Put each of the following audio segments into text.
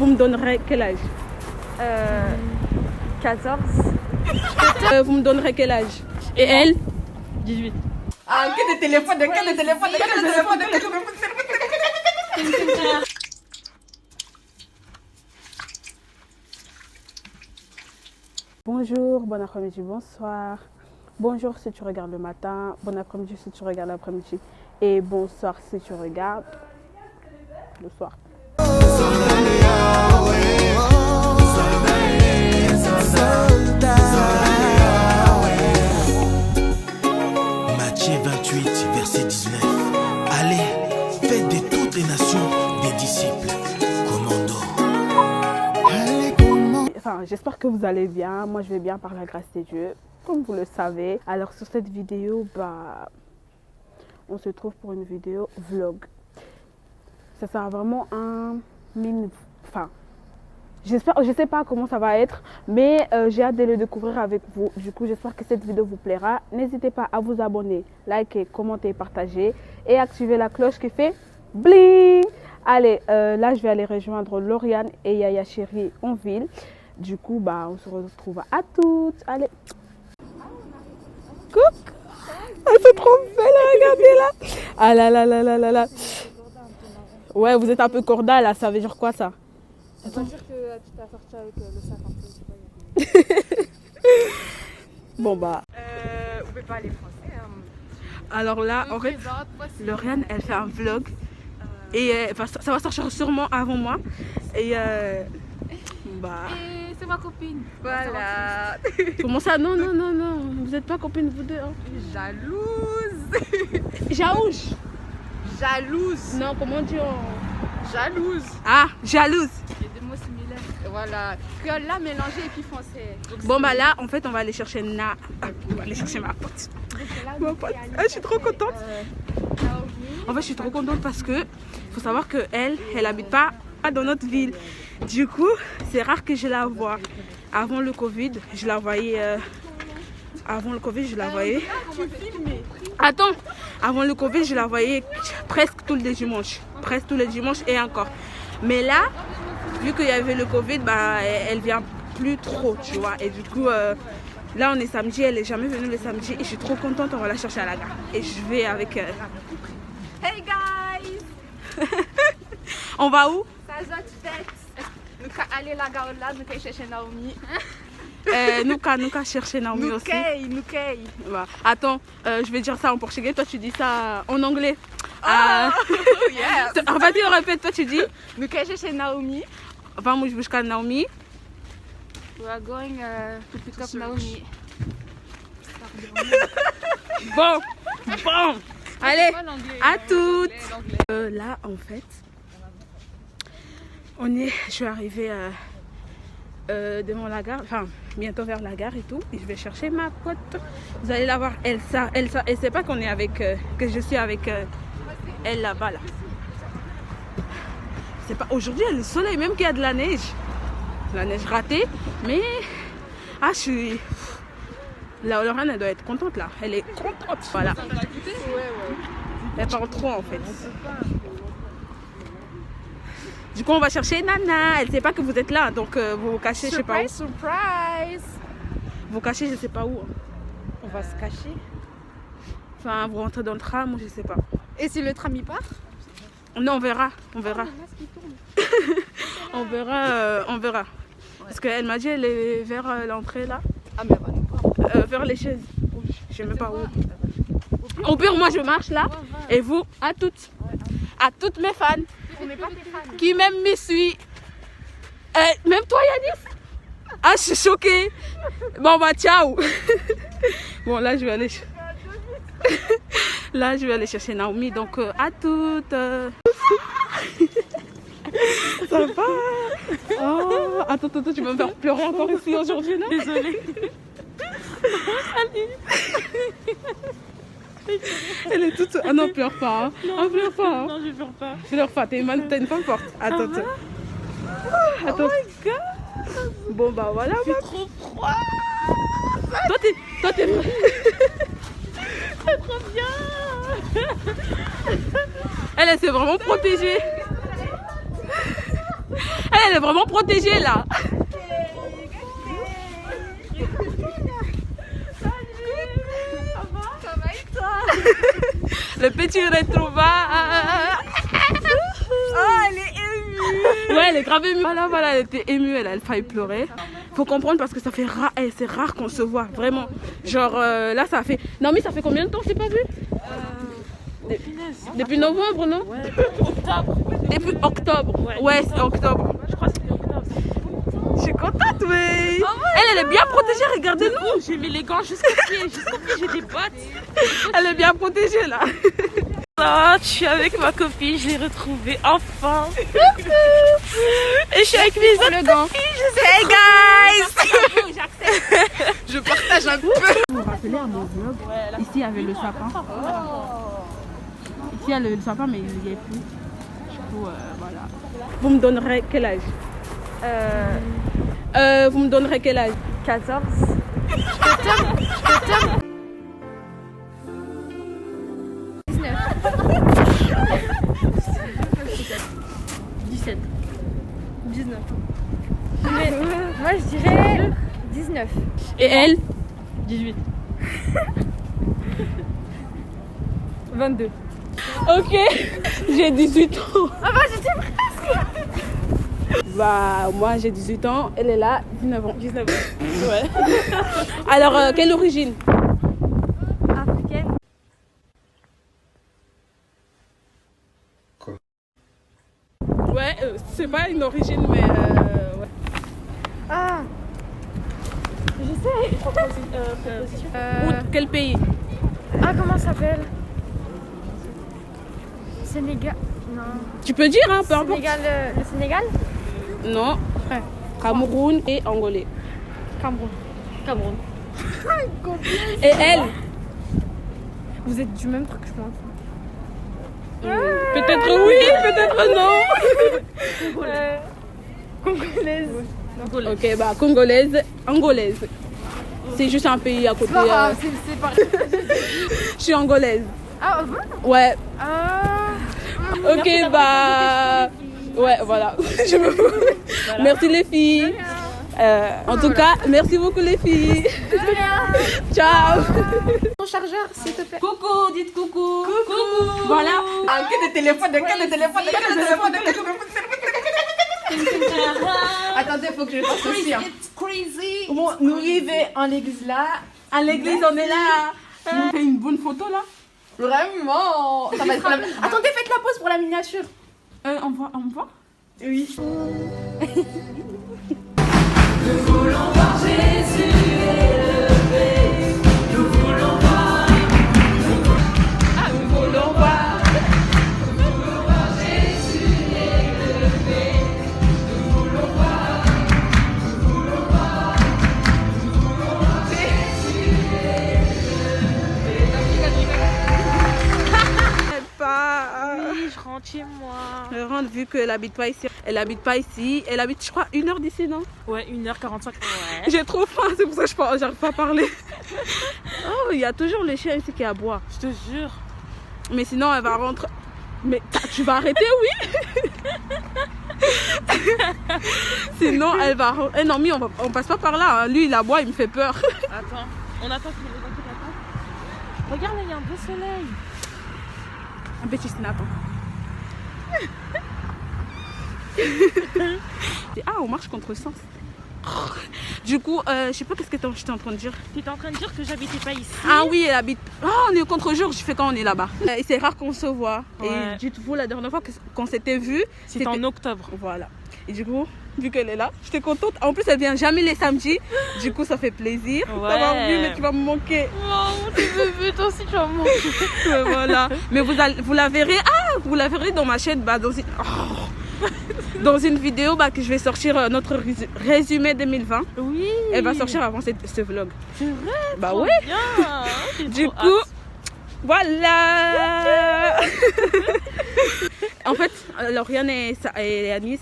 Vous me donnerez quel âge? 14. Vous me donnerez quel âge? Et elle? 18. Ah, quel téléphone, quel téléphone. Bonjour, bon après-midi, bonsoir. Bonjour si tu regardes le matin, bon après-midi si tu regardes l'après-midi et bonsoir si tu regardes le soir. Matthieu 28, verset 19. Allez, faites de toutes les nations des disciples. Commando. Enfin, j'espère que vous allez bien. Moi, je vais bien par la grâce de Dieu, comme vous le savez. Alors, sur cette vidéo, on se trouve pour une vidéo vlog. Ça sera vraiment un mini... Enfin, je sais pas comment ça va être, mais j'ai hâte de le découvrir avec vous. Du coup, j'espère que cette vidéo vous plaira. N'hésitez pas à vous abonner, liker, commenter, partager et activer la cloche qui fait bling. Allez, là, je vais aller rejoindre Lauriane et Yaya Chérie en ville. Du coup, on se retrouve à toutes. Allez. Coucou. Elle est trop belle, regardez là. Ah là là là là là là. Ouais, vous êtes un peu corda là, ça veut dire quoi ça? Ça veut dire que tu t'as sorti avec le sac un peu. Bon On peut pas aller français. alors là, en fait, Lauriane, elle fait un vlog. Et ça va sortir sûrement avant moi. Et Et c'est ma copine. Voilà. comment ça? Non, non, non, non. Vous n'êtes pas copines vous deux. Hein. Jalouse. Jalouse. Jalouse. Non, comment dire? Jalouse. Ah, jalouse. Il y a des mots similaires. Voilà. Que là mélangé et puis français. Donc, Bon là, en fait, on va aller chercher on va aller chercher ma pote. Ma pote. Ah, je suis trop contente. En fait, je suis trop contente parce que faut savoir que elle habite pas dans notre ville. Du coup, c'est rare que je la vois. Avant le Covid, je la voyais. Attends, avant le Covid, je la voyais presque tous les dimanches. Presque tous les dimanches et encore. Mais là, vu qu'il y avait le Covid, elle vient plus trop, tu vois. Et du coup, là, on est samedi, elle est jamais venue le samedi. Et je suis trop contente, on va la chercher à la gare. Et je vais avec elle. Hey guys. On va où? Ça se fait. Nous allons aller la gare là, nous allons chercher Naomi. Nous chercher Naomi aussi. Nous Bah, attends, je vais dire ça en portugais, toi tu dis ça en anglais. Yes. Vas-y, on répète, toi tu dis. Nous allons chercher Naomi. Vamos buscar Naomi. We are going to pick up Naomi. Bon. Allez, à toutes. Là, en fait, je suis arrivée devant la gare, enfin bientôt vers la gare et tout. Et je vais chercher ma pote. Vous allez la voir, Elsa. Et c'est pas qu'on est avec, que je suis avec elle là-bas là. C'est pas aujourd'hui, il y a le soleil, même qu'il y a de la neige. La neige ratée, mais je suis. Lauriane, elle doit être contente là. Elle est contente. Voilà. Elle parle trop en fait. Du coup, on va chercher Nana. Elle ne sait pas que vous êtes là, donc vous vous cachez, je sais pas où. Surprise. Vous cachez, je sais pas où. On va se cacher. Enfin, vous rentrez dans le tram, je sais pas. Et si le tram y part? Non, on verra. On verra. On verra. Parce qu'elle m'a dit elle est vers l'entrée là. Ah mais va nous vers les chaises. Je sais même pas où. Au pire, moi je marche là. Et vous, à toutes mes fans. On n'est pas tes fans. Qui même me suit. Même toi Yanis. Ah, je suis choquée. Bon ciao. Bon là je vais aller chercher Naomi. Donc à toutes. Ça va. Oh, attends, tu vas me faire pleurer encore ici aujourd'hui, non? Désolée. Elle est toute... Ah non, pleure pas. Hein. Non, pleure pas. Hein. Non, je pleure pas. Pleure pas, t'es une femme forte. Attends. Oh my god. Bon voilà. C'est trop froid. Toi t'es... C'est trop bien. Elle s'est vraiment protégée. Elle est vraiment protégée là. Ça va et toi? Le petit retrouvaille. Oh, elle est émue. Ouais, elle est grave émue. Voilà, elle était émue, elle a failli pleurer. Faut comprendre parce que ça fait rare, c'est rare qu'on se voit, vraiment. Genre là, ça fait. Non, mais ça fait combien de temps je t'ai pas vu? Depuis novembre, non? Ouais, octobre. Depuis octobre. Ouais, c'est octobre. Je crois que c'était octobre. Je suis contente, oui. Elle est bien protégée, regardez-nous. J'ai mis les gants jusqu'au pied, j'ai des bottes. Elle est bien protégée là. Oh, je suis avec ma copine, je l'ai retrouvée enfin. Et je suis avec mes autres copines. Hey guys. Je partage un peu. Vous vous rappelez à mon vlog? Ici il y avait le sapin. Ici il y a le sapin mais il n'y est plus. Du coup voilà. Vous me donnerez quel âge? Vous me donnerez quel âge? 14. 17. 19. Moi je dirais 19. Et elle? 18. 22. Ok, j'ai 18 ans. Ah bah j'étais presque. Bah moi j'ai 18 ans, elle est là, 19 ans. 19. Ouais. Alors quelle origine? Africaine. Ouais, c'est pas une origine mais ouais. Ah. Je sais. Ou quel pays? Ah comment ça s'appelle? Sénégal. Non. Tu peux dire hein, peu importe. Sénégal, le Sénégal? Non. Cameroun et Angolais. Cameroun. Cameroun. Et elle? Vous êtes du même truc je pense. Peut-être oui, peut-être non. Congolaise. Ok, bah congolaise, angolaise. C'est juste un pays à côté. C'est pas. Je suis angolaise. Ah bon? Ouais. Ah. Ok, bah. Ouais, voilà. Je me fous. Merci les filles. En tout cas, merci beaucoup les filles. Ciao. Ton chargeur, s'il te plaît. Coucou, dites coucou. Coucou. Voilà. Ah, que de téléphone, que de téléphone, que de téléphone, que de téléphone. Attendez, faut que je fasse aussi. Hein. It's crazy. Bon, nous y allons en l'église là. À l'église, on est là. On fait une bonne photo là. Vraiment. Ça va être la... Attendez, faites la pause pour la miniature. On voit. Oui. Oui, je rentre chez moi. Je rentre vu qu'elle habite pas ici. Elle habite pas ici. Elle habite, je crois, 1 heure d'ici, non? Ouais, 1h45. Ouais. J'ai trop faim, c'est pour ça que j'arrive pas à parler. Oh, il y a toujours les chiens ici qui aboient. Je te jure. Mais sinon, elle va rentrer. Mais tu vas arrêter, oui? Sinon, elle va. Eh non, mais on passe pas par là. Hein. Lui, il aboie, il me fait peur. Attends, on attend qu'il les attend. Regarde, là, il y a un beau soleil. Un petit snap. Ah, on marche contre sens. Du coup, je sais pas qu'est-ce que j'étais en train de dire. Tu étais en train de dire que j'habitais pas ici. Ah oui, elle habite. Oh, on est au contre-jour, je fais quand on est là-bas. Et c'est rare qu'on se voit. Ouais. Et dites-vous, la dernière fois qu'on s'était vu, C'était en octobre. Voilà. Et du coup, vu qu'elle est là, j'étais contente. En plus, elle vient jamais les samedis. Du coup, ça fait plaisir. Ouais. T'as vu, mais tu vas me manquer. Oh, tu veux vu, toi aussi tu vas me manquer. Voilà. Mais vous la verrez. Ah, vous la verrez dans ma chaîne. Bah, dans une vidéo que je vais sortir notre résumé 2020. Oui. Elle va sortir avant ce vlog. C'est vrai. Bah trop ouais. Bien. Du coup, voilà. En fait, Lauriane et Anis,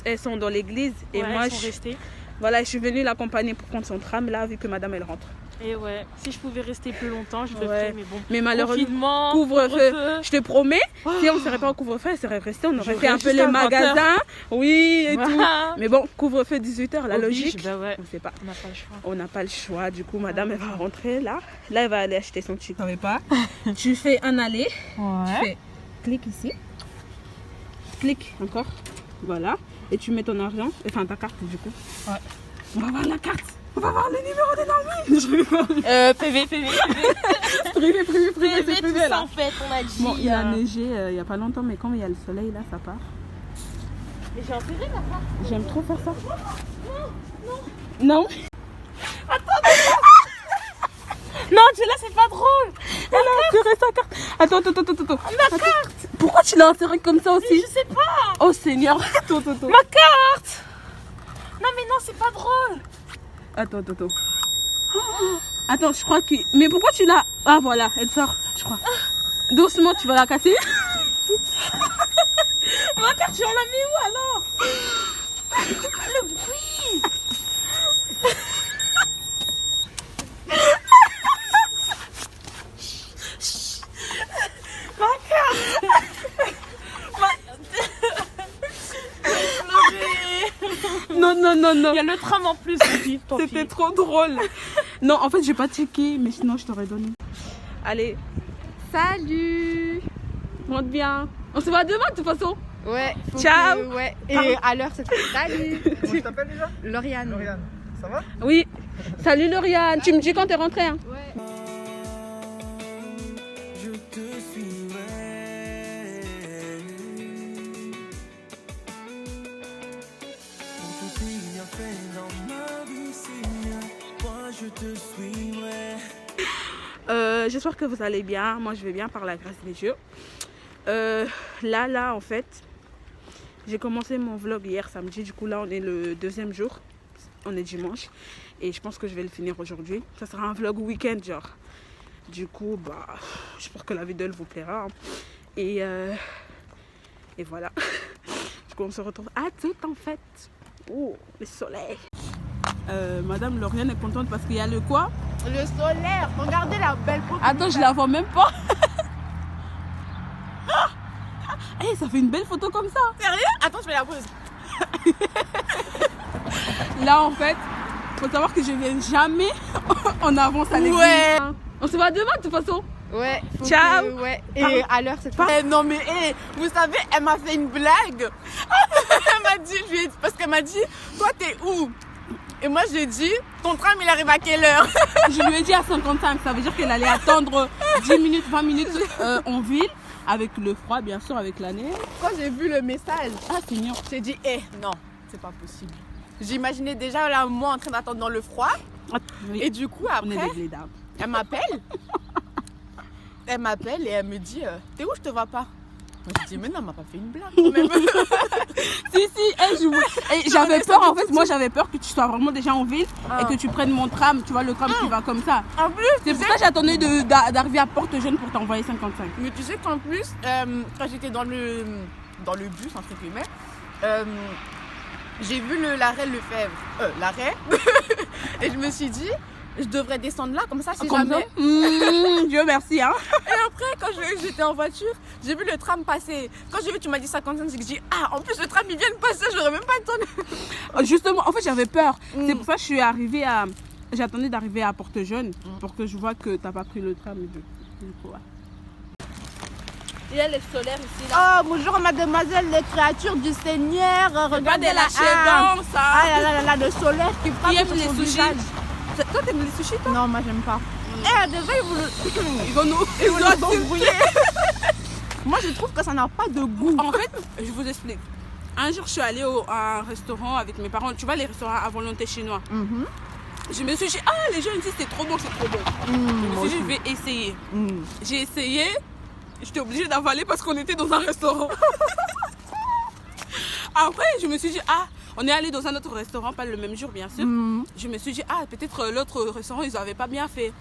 elles sont dans l'église et Ouais, moi, elles sont restées. voilà, je suis venue l'accompagner pour prendre son tram là, vu que madame elle rentre. Et ouais, si je pouvais rester plus longtemps, je le Ouais. ferais, mais bon. Mais malheureusement, Confinement, couvre-feu. Je te promets, si on ne serait pas au couvre-feu, elle serait restée, on aurait fait un peu les magasins. Oui, et tout. Voilà. Mais bon, couvre-feu 18h, la Oblige, logique. bah ouais. On sait pas. On n'a pas le choix. On n'a pas le choix. Du coup, madame, elle va rentrer là. Là, elle va aller acheter son chic. Savais pas. Tu fais un aller. Tu fais clic ici. Clic encore. Voilà. Et tu mets ton argent. Enfin, ta carte, du coup. Ouais. On va voir la carte. On va voir le numéro des normes. Je rigole. PV. Privé, PV, c'est tout privé ça là. en fait, on a dit. Bon, il a neigé il n'y a pas longtemps, mais quand il y a le soleil là, ça part. Mais j'ai un PV là. J'aime trop faire ça. Non. Non, là c'est pas drôle. Elle a inséré sa carte. Attends. Ma carte. Pourquoi tu l'as insérée comme ça aussi? Je sais pas. Oh Seigneur. Attends. Ma carte. Non mais non, c'est pas drôle. Attends. Attends, je crois que... Mais pourquoi tu l'as... Ah voilà, elle sort, je crois. Doucement, tu vas la casser. Ma carte, tu en l'as mis où alors? Le bruit. Ma carte. Non. Il y a le tram en plus. Tant pis. C'était trop drôle. Non, en fait, j'ai pas checké, mais sinon, je t'aurais donné. Allez, Salut. monte bien. On se voit demain, de toute façon. Ouais. Ciao. Ouais. Et à l'heure, c'est salut. Comment tu t'appelles déjà? Lauriane. Lauriane. Ça va? Oui. Salut Lauriane. Tu me dis quand t'es rentrée, hein? Ouais. Je te suivrai. Pour tout il y a fait dans ma vie, Seigneur, moi je te suivrai. J'espère que vous allez bien. Moi, je vais bien par la grâce des dieux. Là, en fait, j'ai commencé mon vlog hier samedi. Du coup, là, on est le deuxième jour. On est dimanche. Et je pense que je vais le finir aujourd'hui. Ça sera un vlog week-end, genre. Du coup, bah, j'espère que la vidéo vous plaira. Hein. Et voilà. Du coup, on se retrouve à tout en fait. Oh, le soleil. Madame Lauriane est contente parce qu'il y a le quoi? Le solaire. Regardez la belle peau. Attends, je la vois même pas. Hey, ça fait une belle photo comme ça. Sérieux? Attends, je fais la pause. Là, en fait, faut savoir que je viens jamais en avance à l'église. Ouais. On se voit demain de toute façon. Ouais. Ciao. Ouais. Et à l'heure, c'est pas. Non mais, vous savez, elle m'a fait une blague. Elle m'a dit, parce qu'elle m'a dit, toi t'es où? Et moi j'ai dit, ton tram il arrive à quelle heure? Je lui ai dit à 55, ça veut dire qu'elle allait attendre 10 minutes, 20 minutes en ville. Avec le froid, bien sûr, avec la neige. Quand j'ai vu le message, Ah, Seigneur. j'ai dit, non, c'est pas possible. J'imaginais déjà là, moi en train d'attendre dans le froid. Oui, Et du coup, on est après, des blédards. elle m'appelle. Elle m'appelle et elle me dit, t'es où, je te vois pas? Moi je dis, mais non, elle m'a pas fait une blague quand même. Si, j'avais peur, en fait, moi j'avais peur que tu sois vraiment déjà en ville et que tu prennes mon tram, tu vois, le tram qui va comme ça. En plus, C'est pour ça que j'attendais d'arriver à Porte-Jeune pour t'envoyer 55. mais tu sais qu'en plus, quand j'étais dans le bus, entre guillemets, j'ai vu l'arrêt Lefebvre. L'arrêt. Et je me suis dit, je devrais descendre là, comme ça, si Comme jamais. ça. Dieu merci, hein. Et après, quand j'étais en voiture, j'ai vu le tram passer. Quand j'ai vu, tu m'as dit 55, j'ai dit, en plus, le tram, il vient de passer, j'aurais même pas attendu. Justement, en fait, j'avais peur. C'est pour ça que je suis arrivée à... J'attendais d'arriver à Porte-Jeune pour que je vois que t'as pas pris le tram. Du coup, ouais. Il y a les solaires ici là. Oh, bonjour, mademoiselle, les créatures du Seigneur. Regardez la ça. ça. Ah là là, le solaire qui frappe Qui aime sur les son sushis? visage. Toi, t'aimes les sushis, toi? Non, moi, j'aime pas. Déjà, Ils vont nous embrouiller. Moi, je trouve que ça n'a pas de goût. En fait, je vous explique. Un jour, je suis allée à un restaurant avec mes parents. Tu vois, les restaurants à volonté chinois. Je me suis dit, les gens disent c'est trop bon, c'est trop bon. Je me suis dit, je vais essayer. J'ai essayé. J'étais obligée d'avaler parce qu'on était dans un restaurant. Après, je me suis dit, on est allé dans un autre restaurant, pas le même jour, bien sûr. Je me suis dit, peut-être l'autre restaurant, ils n'avaient pas bien fait.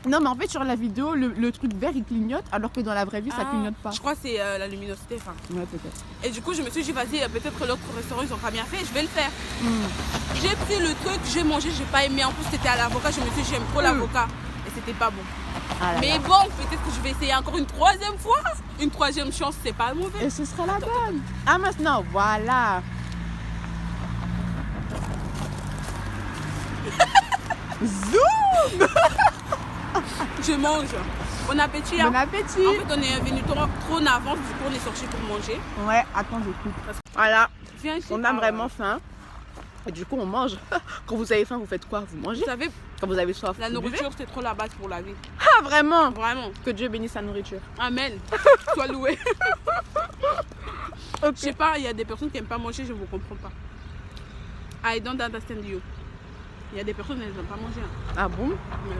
Non, mais en fait, sur la vidéo, le truc vert il clignote, alors que dans la vraie vie, ça clignote pas. Je crois que c'est la luminosité. Enfin. Ouais, peut-être. Et du coup, je me suis dit, vas-y, peut-être que l'autre restaurant, ils ont pas bien fait, je vais le faire. J'ai pris le truc, j'ai mangé, j'ai pas aimé. En plus, c'était à l'avocat, je me suis dit, j'aime trop l'avocat. Et c'était pas bon. Ah là Mais là. bon, peut-être que je vais essayer encore une troisième fois. Une troisième chance, c'est pas mauvais. Et ce sera la bonne. Ah, maintenant, voilà. Zoom. Je mange. Bon appétit. Hein. Bon appétit. En fait, on est venu trop en avance, du coup, on est sorti pour manger. Ouais, attends, j'écoute. Voilà, Viens ici. on a vraiment faim. Et du coup, on mange. Quand vous avez faim, vous faites quoi? Vous mangez. Vous savez, Quand vous avez soif, la vous buvez. nourriture, c'est trop la base pour la vie. Ah, vraiment? Vraiment. Que Dieu bénisse la nourriture. Amen. Sois loué. Ok. Je sais pas, il y a des personnes qui n'aiment pas manger, je vous comprends pas. I don't understand you. Il y a des personnes qui n'aiment pas manger. Hein. Ah bon? Mais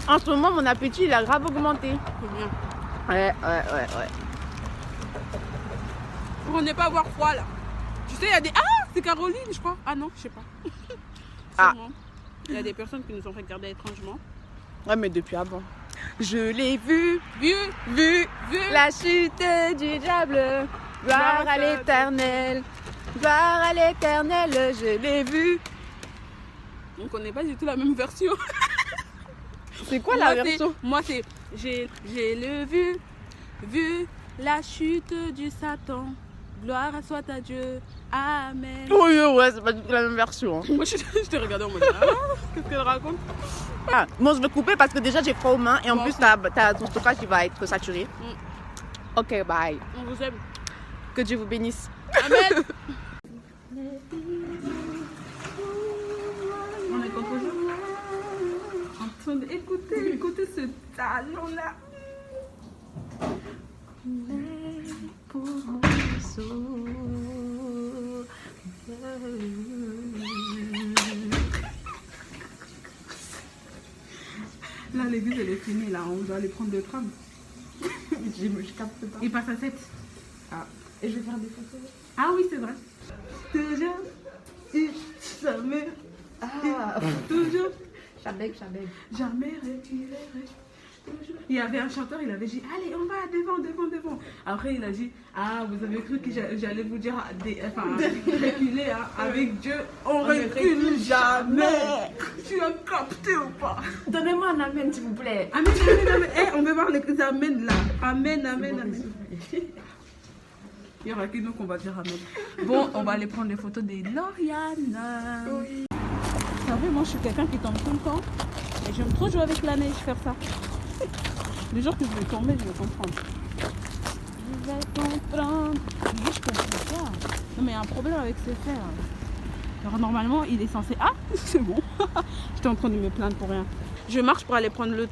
En ce moment, mon appétit, il a grave augmenté. c'est bien. Ouais. Pour ne pas avoir froid là. Tu sais, il y a des. Ah, c'est Caroline, je crois. Ah non, je sais pas. Ah. Sûrement. Il y a des personnes qui nous ont regardé étrangement. Ouais, mais depuis avant. Je l'ai vu, Vu, vu, vu. la chute du diable. Gloire à l'éternel. Gloire à l'éternel, je l'ai vu. On connaît pas du tout la même version. C'est quoi la Moi, version? Moi, c'est. J'ai le vu la chute du Satan. Gloire soit à Dieu. Amen. Oui, ouais, c'est pas du tout la même version. Hein. Moi, je t'ai regardé en mode. Ah, qu'est-ce qu'elle raconte? Ah, moi, je vais couper parce que déjà, j'ai froid aux mains et en Moi plus, aussi. t'as ton stockage qui va être saturé. Ok, bye. On vous aime. Que Dieu vous bénisse. Amen. On est contre vous. En train d'écouter ce talent-là. Là, l'église, elle est finie, là. On doit aller prendre le tram. Je capte pas. Il passe à 7. Ah. Et je vais faire des photos. Ah oui, c'est vrai. Toujours, jamais, toujours, Chabeg. jamais reculer. Toujours. Il y avait un chanteur, il avait dit, allez, on va devant. Après, il a dit, ah, vous avez cru que j'allais vous dire, reculer, hein. Avec Dieu, on recule jamais. Tu as capté ou pas? Donnez-moi un amen, s'il vous plaît. Amen. Eh, on va voir les amen là. Amen. Il y aura que nous qu'on va dire amen. Bon, on va aller prendre les photos des Lauriane. Oui. Vous savez, moi je suis quelqu'un qui tombe tout le temps. Et j'aime trop jouer avec la neige, faire ça. Les jours que je vais tomber, je vais comprendre. Je vais comprendre. Mais je comprends pas. Non, mais il y a un problème avec ce fer. Alors normalement, il est censé... Ah, c'est bon. J'étais en train de me plaindre pour rien. Je marche pour aller prendre le...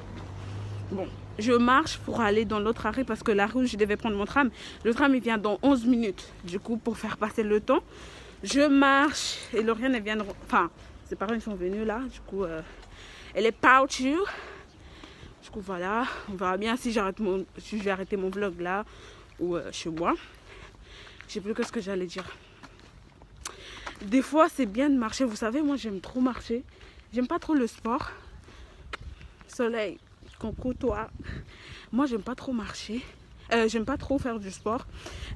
Bon, je marche pour aller dans l'autre arrêt parce que la rue où je devais prendre mon tram, le tram il vient dans 11 minutes. Du coup, pour faire passer le temps, je marche et Lauriane elle vient de... Enfin, ses parents ils sont venus là, du coup, elle est partie. Du coup, voilà, on verra bien si je vais arrêter mon vlog là ou chez moi. Je sais plus que ce que j'allais dire. Des fois, c'est bien de marcher. Vous savez, moi j'aime trop marcher. J'aime pas trop le sport. Soleil. Coucou toi. Moi j'aime pas trop marcher, j'aime pas trop faire du sport,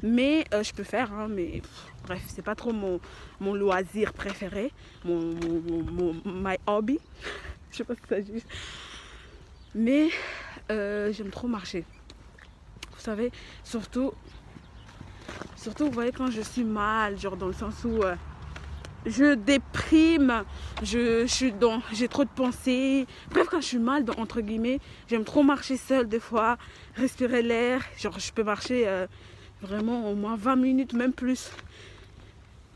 mais je peux faire, hein, mais bref, c'est pas trop mon loisir préféré, my hobby. Je sais pas ce que ça dit, mais j'aime trop marcher. Vous savez, surtout vous voyez quand je suis mal, genre dans le sens où je déprime, j'ai trop de pensées. Bref, quand je suis mal, entre guillemets, j'aime trop marcher seule des fois, respirer l'air. Genre, je peux marcher vraiment au moins 20 minutes, même plus.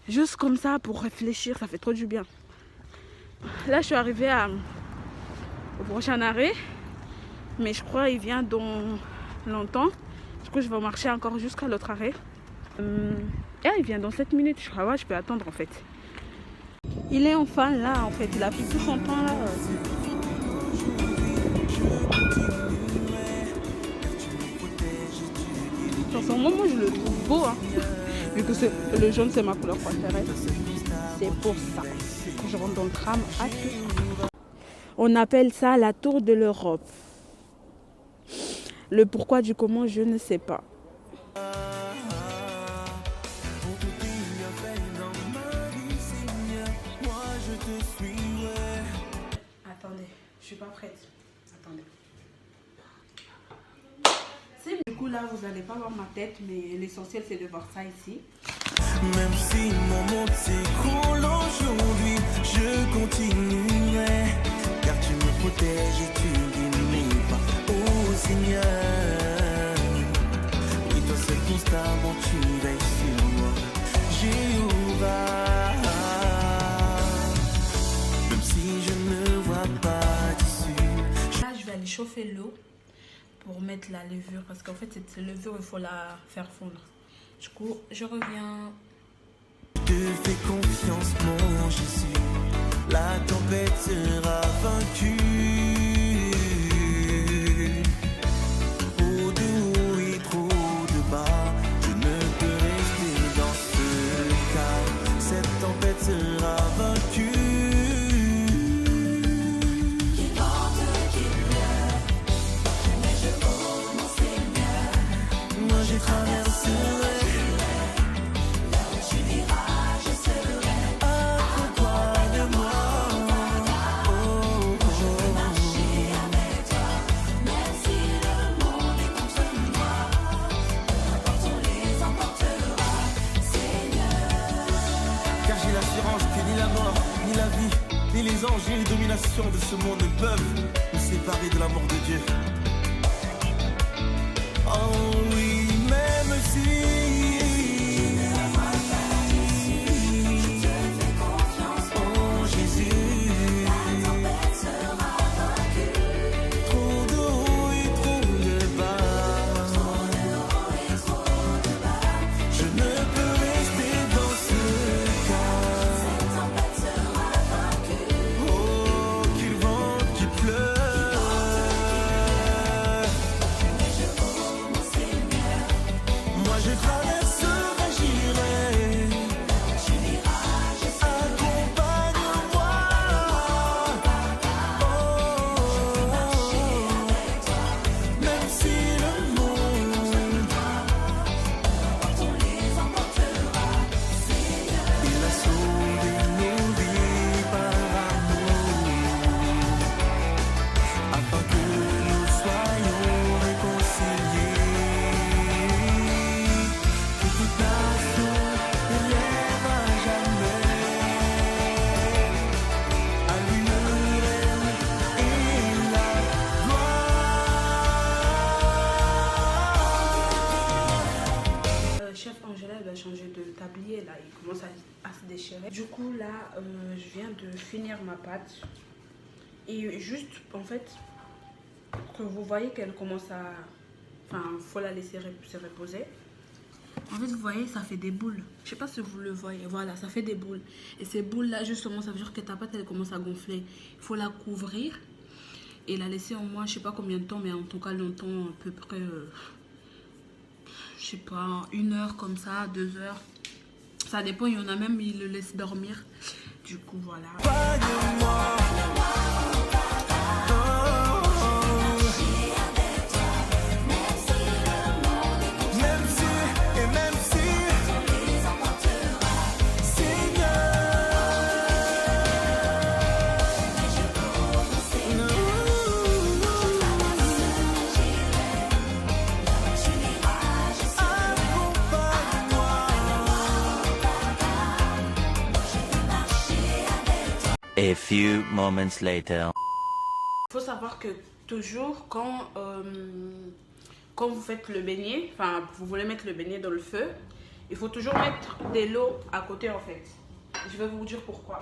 Juste comme ça, pour réfléchir, ça fait trop du bien. Là, je suis arrivée au prochain arrêt, mais je crois qu'il vient dans longtemps. Du coup, je vais marcher encore jusqu'à l'autre arrêt. Il vient dans 7 minutes. Je crois, ouais, je peux attendre en fait. Il est enfin là, en fait. Il a pris tout son temps là. Sur son moment, je le trouve beau. Hein. Vu que le jaune, c'est ma couleur préférée. C'est pour ça que je rentre dans le tram à tout. On appelle ça la tour de l'Europe. Le pourquoi du comment, je ne sais pas. Attendez, je suis pas prête. Attendez. Du coup là, vous n'allez pas voir ma tête, mais l'essentiel c'est de voir ça ici. Même si mon monde s'écroule aujourd'hui, je continuerai, car tu me protèges et tu guides mes pas, oh Seigneur. Oui, toi seul constamment tu veilles sur moi, Jéhovah. Même si je ne vois pas d'issue. Là, je vais aller chauffer l'eau pour mettre la levure, parce qu'en fait cette levure il faut la faire fondre. Du coup, je reviens. Je te fais confiance, mon Jésus, la tempête sera vaincue. Trop de haut et trop de bas, je ne peux rester dans ce cas. Cette tempête sera vaincue. Qu'il vente, qu'il pleuve, mais je oh mon Seigneur. Moi je traverserai. Ni les anges ni les dominations de ce monde ne peuvent nous séparer de l'amour de Dieu. Oh oui, même si je te fais confiance, oh Jésus, la tempête sera vaincue. Trop de haut et trop de bas, trop de haut et trop de bas, je ne peux rester dans ce cas. Cette tempête sera vaincue. Oh, qu'il vente, qu'il pleuve, mais je oh mon Seigneur. Moi je traverserai, j'irai. Tu iras, je serai. Accompagne-moi. Oh, je vais marcher avec toi. Même si le monde on les emportera, Seigneur. Il a sauvé nos vies par amour, afin que nous soyons réconciliés. Que toute nation élève à jamais à lui le règne et la gloire. Chef Angela elle va changer de tablier là, il commence à se déchirer. Du coup là, je viens de finir ma pâte. Et juste en fait, que vous voyez qu'elle commence à... Enfin, faut la laisser se reposer. En fait, vous voyez, ça fait des boules. Je sais pas si vous le voyez. Voilà, ça fait des boules. Et ces boules-là, justement, ça veut dire que ta pâte, elle commence à gonfler. Il faut la couvrir et la laisser au moins, je sais pas combien de temps, mais en tout cas longtemps, à peu près, je sais pas, 1 heure comme ça, 2 heures. Ça dépend, il y en a même, ils le laissent dormir. Du coup, voilà. Accompagne-moi. Même si, et même si, Seigneur. A few moments later. Il faut savoir que toujours quand vous faites le beignet, enfin vous voulez mettre le beignet dans le feu, il faut toujours mettre de l'eau à côté en fait. Je vais vous dire pourquoi.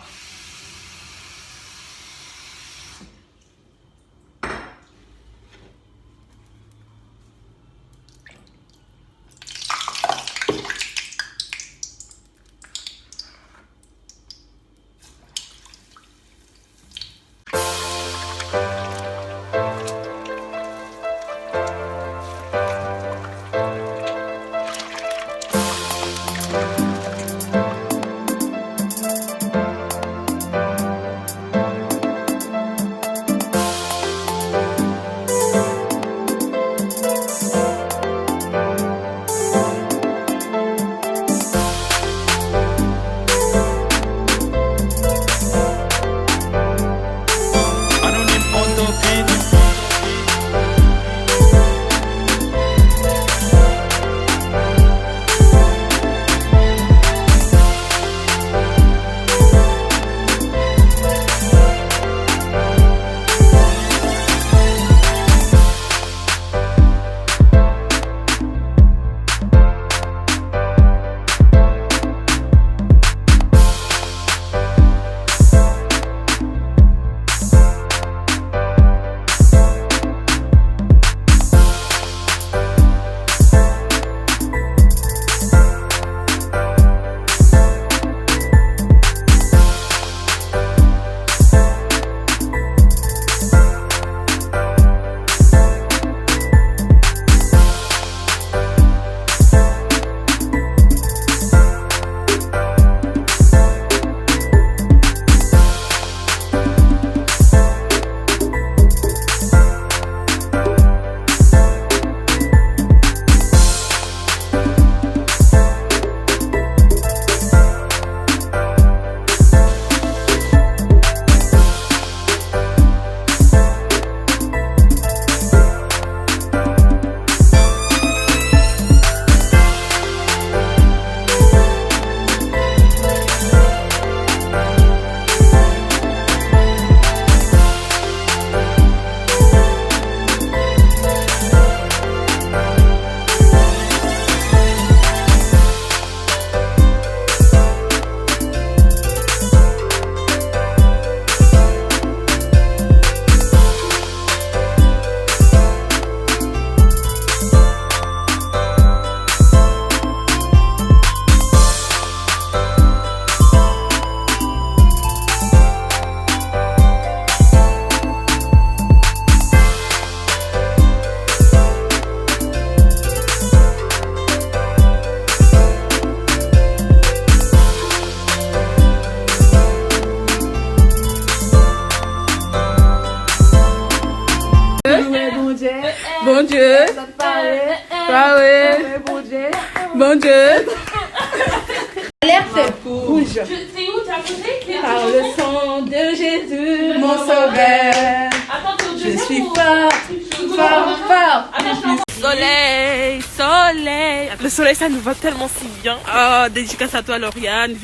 Bon Dieu. Parler. Bon Dieu. L'air c'est Rouge. C'est où tu as posé? Par le sang de Jésus, mon sauveur. Attends, t'es au Je deuxième suis ou- fort, fort. Attends, Soleil, soleil. Le soleil, ça nous va tellement si bien. Oh, dédicace à toi, Lauriane.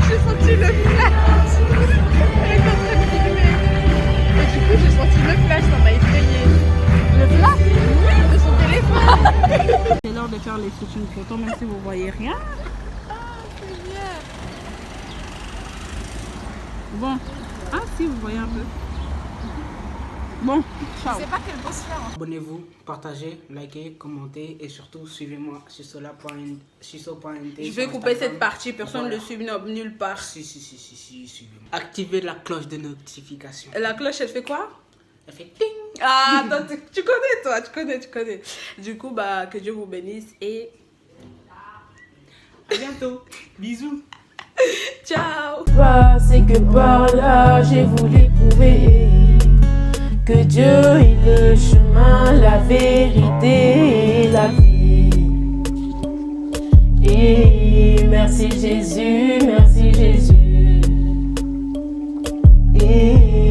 J'ai senti le flash. Elle est en train de filmer. Et du coup, j'ai senti le flash, ça m'a effrayé. Le flash? Oui, de son téléphone. C'est l'heure de faire les shootings photos, même si vous voyez rien. Bon. Ah si, vous voyez un peu. Bon, ciao. Abonnez-vous, partagez, likez, commentez et surtout suivez-moi sur sola.nd. Je vais couper cette partie, personne ne le suit nulle part. Si, suivez-moi. Activez la cloche de notification. La cloche, elle fait quoi? Elle fait ting. Ah, attends, tu connais toi, tu connais. Du coup, bah, que Dieu vous bénisse et À bientôt. Bisous. ciao. C'est que par là j'ai voulu prouver que Dieu est le chemin, la vérité et la vie. Et merci Jésus, merci.